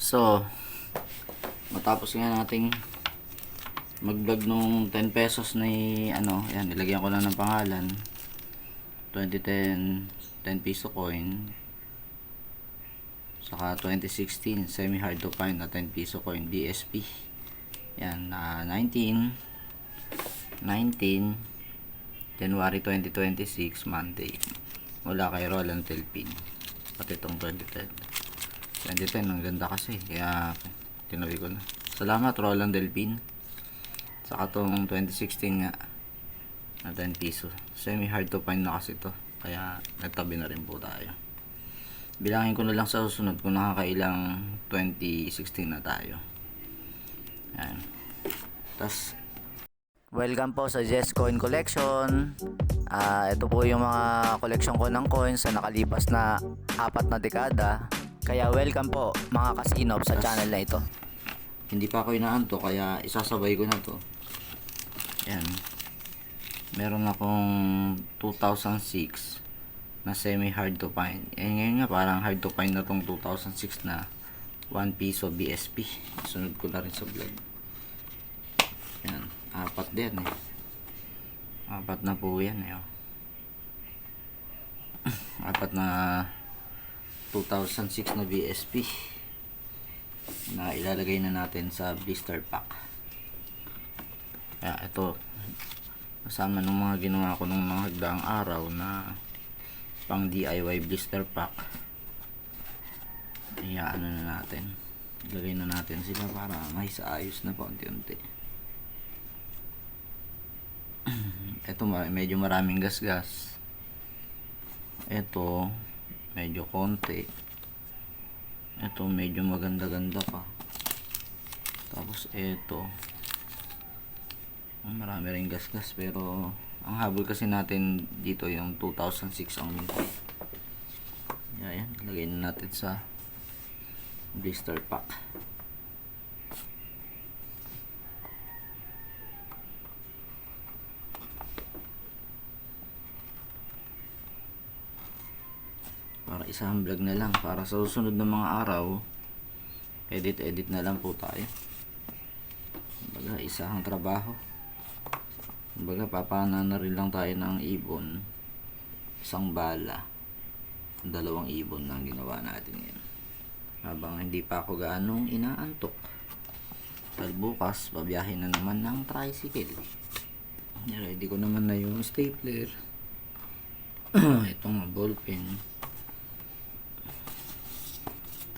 So, matapos nga nating mag-vlog nung 10 pesos na yan, nilagyan ko na ng pangalan 2010 10 piso coin, saka 2016 semi hard to find na 10 piso coin DSP yan, 19 January 2026 Monday, mula kay Roland Telpin. Pati itong 2010 ang ganda kasi, kaya tinawi ko na. Salamat Roland Delpin. Saka itong 2016 nga na 10 piso, semi hard to find na kasi ito, kaya nagtabi na rin po tayo. Bilangin ko na lang sa susunod kung nakakailang 2016 na tayo. Ayan. Tas welcome po sa Jess Coin Collection. Ito po yung mga collection ko ng coins sa nakalipas na 4 na dekada. Kaya welcome po mga kasinop sa channel na ito. Hindi pa ako inaanto kaya isasabay ko na to. Ayan. Meron akong 2006 na semi hard to find. Ngayon nga parang hard to find na tong 2006 na 1 piso BSP. Sunod ko na rin sa vlog. Ayan. 4 din eh. 4 na po yan eh. 4 na 2006 na BSP na ilalagay na natin sa blister pack. Kaya ito kasama ng mga ginawa ko nung mga hagdaang araw na pang DIY blister pack. Ano na natin, ilagay na natin sila para may saayos na pa unti-unti. Ito medyo maraming gasgas. Ito medyo konti. Ito medyo maganda-ganda pa. Tapos ito marami rin gasgas, pero ang habol kasi natin dito yung 2006 ang minti. Ayan, lagay na natin sa blister pack. Para isang vlog na lang, para sa susunod na mga araw edit na lang po tayo. Kumbaga isang trabaho, kumbaga papana na rin lang tayo ng ibon, isang bala, 2 ibon na ginawa natin ngayon habang hindi pa ako gaanong inaantok, dahil bukas babiyahin na naman ng tricycle. Ready ko naman na yung stapler. Itong ballpen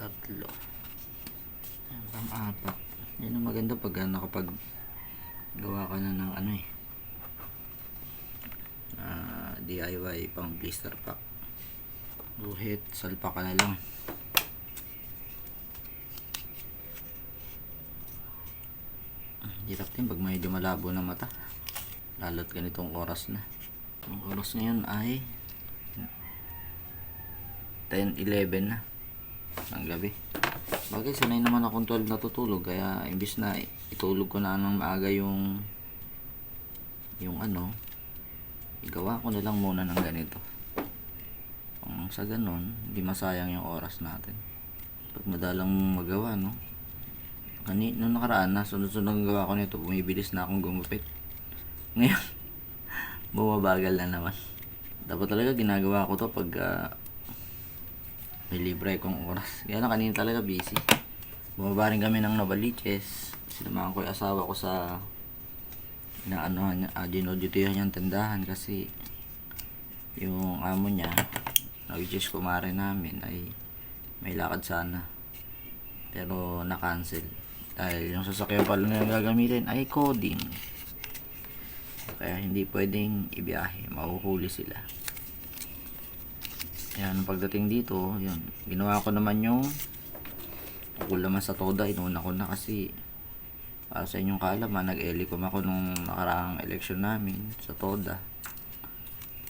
3, pang 4. Yan ang maganda pag nakapag gawa ka na ng DIY pang blister pack. Buhit, salpa ka na lang. Hirap din pag medyo malabo na mata, lalo't ganitong oras na. Ang oras ngayon ay 10:11 na ng gabi. Bagay sanay naman akong 12 natutulog, kaya imbis na itulog ko na ng maaga yung igawa ko na lang muna ng ganito. Sa ganon hindi masayang yung oras natin pag madalang magawa, no? Nung nakaraan na sunod-sunod ang gawa ko nito, bumibilis na akong gumupit. Ngayon bumabagal na naman. Dapat talaga ginagawa ko to pag may libre akong oras. Kaya lang kanina talaga busy. Bumaba rin kami ng Novaliches. Sinamahan ko yung asawa ko sa ginodutihan niyang tindahan kasi yung amo niya, which is kumare namin, ay may lakad sana pero na-cancel dahil yung sasakyan pala na gagamitin ay coding, kaya hindi pwedeng ibiyahe, mahuhuli sila. Yan, pagdating dito, yun, ginawa ko naman yung ukol naman sa toda, inuna ko na kasi para sa inyong kaalaman, nag-elicom ako nung nakaraang eleksyon namin sa toda,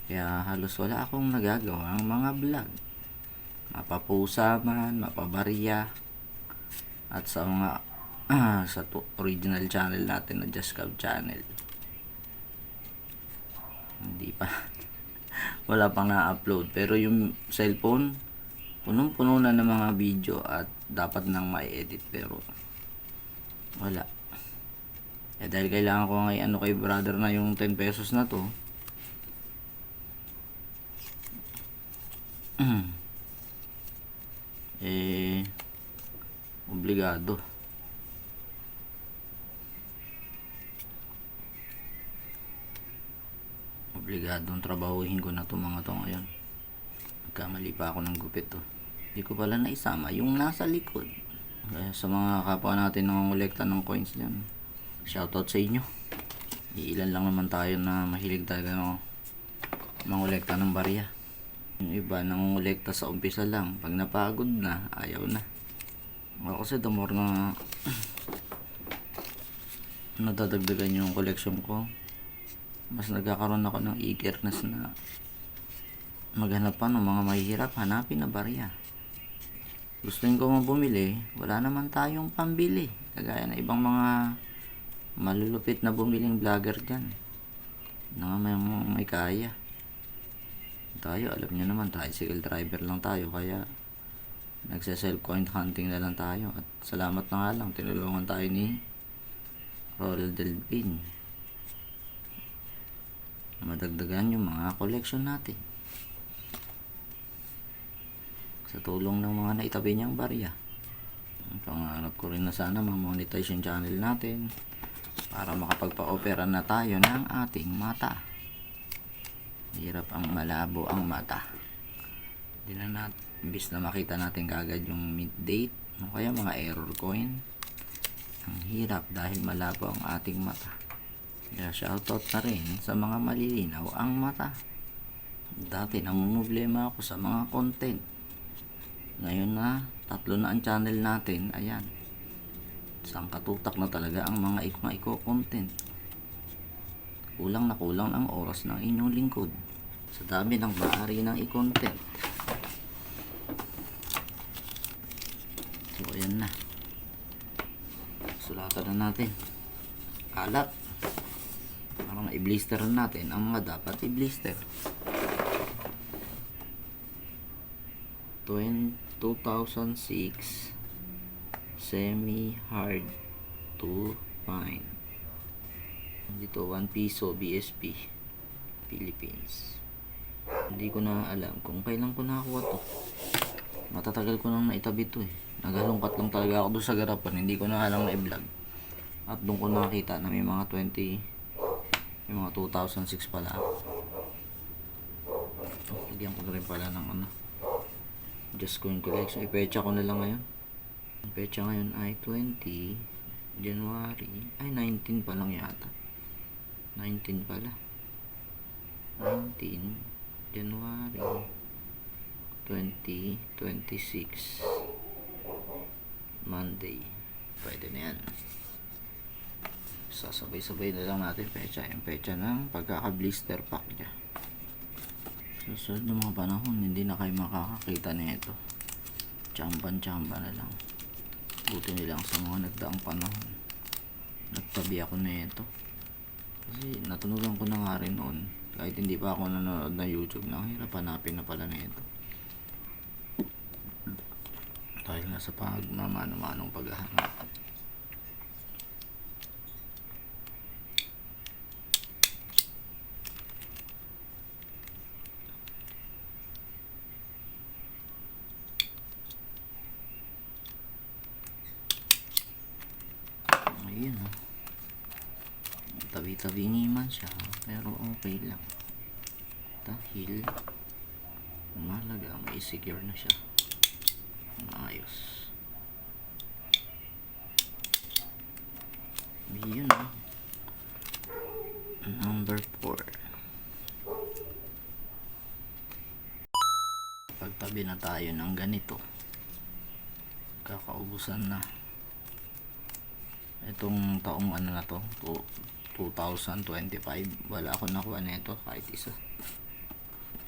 kaya halos wala akong nagagawa ang mga vlog, mapapusa man, mapabariya, at sa mga sa original channel natin na Just Cub channel hindi pa wala pang na-upload, pero yung cellphone punong-puno na ng mga video at dapat nang ma-edit pero wala. Dahil kailangan ko nga ano kay brother na yung 10 pesos na to. Obligado. Obligadong trabahuhin ko na to mga to ngayon. Nagkamali pa ako ng gupit to. Hindi ko pala naisama yung nasa likod. Kaya sa mga kapwa natin nangongolekta ng coins dyan, shoutout sa inyo. Iilan lang naman tayo na mahilig talaga mangolekta ng barya. Yung iba nangongolekta sa umpisa lang, pag napagod na, ayaw na. Ako kasi the more na nadadagdagan yung collection ko, mas nagkakaroon ako ng eagerness na maghanap pa ng mga mahihirap hanapin na barya. Gustuin ko mo bumili, wala naman tayong pambili. Kagaya na ibang mga malulupit na bumiling vlogger dyan na may kaya. Tayo, alam nyo naman, tricycle driver lang tayo, kaya nagse-self coin hunting na lang tayo. At salamat na nga lang, tinulungan tayo ni Roland Delpin na madagdagan yung mga collection natin sa tulong ng mga naitabi niyang barya. Pangarap ko rin na sana ma-monetize yung channel natin para makapagpa-opera na tayo ng ating mata. Hirap ang malabo ang mata. Hindi na imbis na makita natin kagad yung mint date o kaya mga error coin, ang hirap dahil malabo ang ating mata. Kaya shoutout na rin sa mga malilinaw ang mata. Dati namumblema ako sa mga content. Ngayon na 3 na ang channel natin, ayan, sangkatutak na talaga ang mga iko-content. Kulang na kulang ang oras ng inyong lingkod sa dami ng maaari ng i-content. So ayan na, sulatan na natin kalat para na-blister na natin ang mga dapat i-blister. 2006 semi-hard to find. Dito 1 piso BSP Philippines. Hindi ko na alam kung kailan ko nakakuha to. Matatagal ko nang naitabi to eh. Naghalungkat lang talaga ako doon sa garapan. Hindi ko na alam na i-vlog. At doon ko nakita na may mga 2006 pala. Lagyan ko na rin pala ng ano, just coin collection. Ipecha ko na lang ngayon. Ang pecha ngayon ay 20 January. Ay 19 pa lang yata. 19 pala. 19 January 2026 Monday. Pwede na yan. Sasabay-sabay na lang natin pecha. Yung pecha ng pagkaka-blister pack niya. Susunod ng mga panahon, hindi na kayo makakakita nito. Tsamban-tsamba na lang. Buti nilang sa mga nagdaang panahon. Nagtabi ako nito. Kasi natunugan ko na nga rin noon. Kahit hindi pa ako nanonood na YouTube, hirap hanapin na pala nito. Dahil nga sa pagmamano-manong paghahanap. Ayun o. Tabi-tabi man siya, pero okay lang. Dahil mahalaga, may secure na siya. Maayos. Yun o. Number 4. Pagtabi na tayo ng ganito, kakaubusan na itong taong ano na to, 2025. Wala ako nakuha nito kahit isa.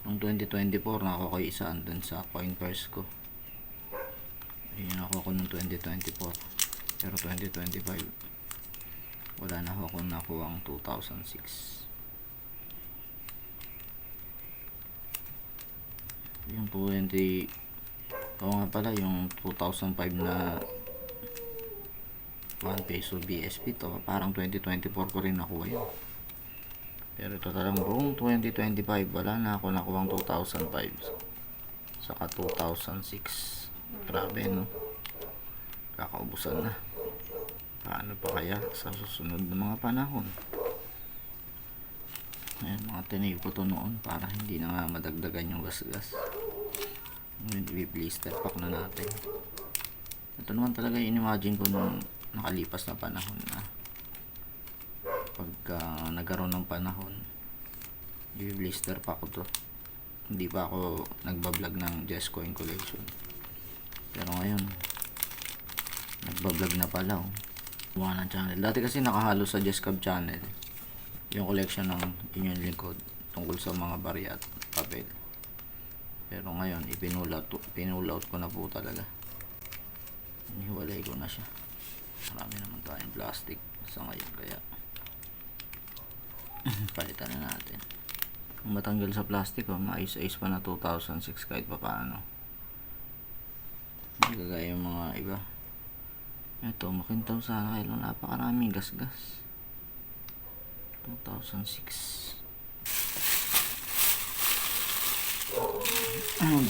Noong 2024 nakuha ko isa andun sa coin purse ko. Ayun, nakuha ko noong 2024. Pero 2025 wala na ako nakuha ang 2006. Yung Oo nga pala, yung 2005 na 1 peso BSP to, parang 2024 ko rin nakuha yun. Pero ito talagang buong 2025, wala na ako nakuha 2005. Saka 2006. Grabe, no? Kakaubusan na. Paano pa kaya sa susunod na mga panahon? Ayan, mga tinay ko to noon para hindi na nga madagdagan yung gasgas. Ngayon, i-blister pack na natin. Ito naman talaga yung in-imagine ko nung nakalipas na panahon na pagka nagkaroon ng panahon, i-blister pack ko to. Hindi pa ako nagbablog ng Just Coin Collection. Pero ngayon, nagbablog na pala, oh. Gumawa ng channel. Dati kasi nakahalo sa Just Cab channel yung collection ng inyong lingkod tungkol sa mga barya at papel. Pero ngayon, pinull out ko na po talaga. Iniwalay ko na siya. Marami naman tayong plastic sa ngayon, kaya palitan na natin. Kung matanggal sa plastic, oh, maayos-ayos pa na 2006 kahit pa paano. Gagaya yung mga iba. Ito, makintaw sana kayo. Napakaraming gasgas. 2006.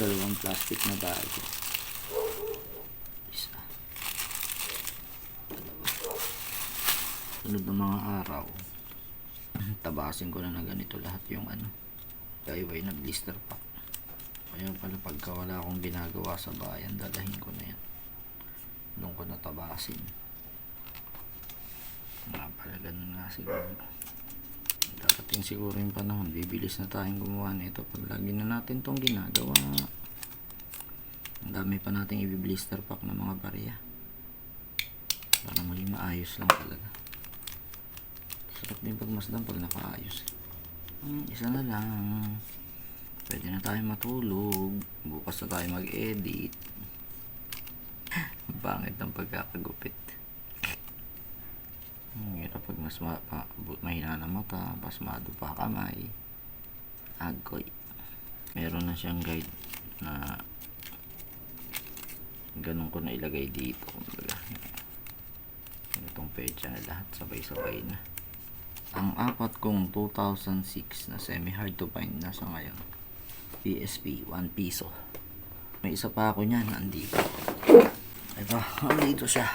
Dalawang plastic na bag. Isa. Dalawa. Sunod ng mga araw, tabasin ko na ng ganito lahat yung gayway na blister pack. Kaya pala pagka wala akong ginagawa sa bayan, dadahin ko na yan. Doon ko natabasin. Nga pala, ganun nga siguro. Darating siguro yung panahon, bibilis na tayong gumawa nito pag lagi na natin tong ginagawa. Ang dami pa nating i-blister pack ng mga barya para maging maayos lang talaga. Sarap din pagmasdan pag nakaayos. Isa na lang, pwede na tayo matulog. Bukas na tayo mag-edit. Pangit ng pagkakagupit. Hirap pag mas mahina na mata, pasmado pa kamay. Agoy. Meron na siyang guide na ganun ko na ilagay dito. Kumbaga, itong pecha na lahat sabay-sabay na. Ang apat kong 2006 na semi-hard to find na sa ngayon, PSP 1 piso. May isa pa ako niyan, nandito. Ito, dito siya.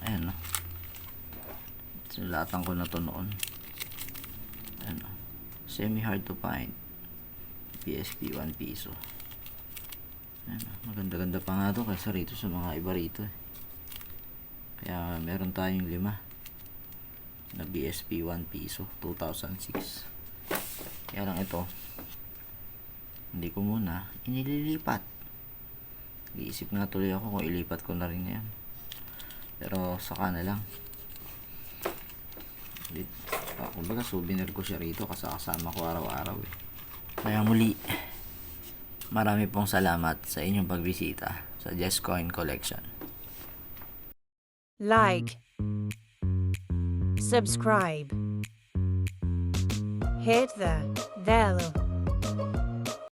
Ayan, no. Sulatan ko na to noon. Ayan, no. Semi hard to find. PSP 1 piso. Ayan, no. Maganda-ganda pa nga to kaysa rito sa mga iba rito. Kaya meron tayong 5 na BSP 1 piso 2006. Kaya lang ito, hindi ko muna inililipat. Iisip nga tuloy ako kung ilipat ko na rin yan. Pero saka na lang. Kumbaga souvenir ko siya rito kasi kasama ko araw-araw eh. Kaya muli, marami pong salamat sa inyong pagbisita sa Just Coin Collection. Like, subscribe, hit the bell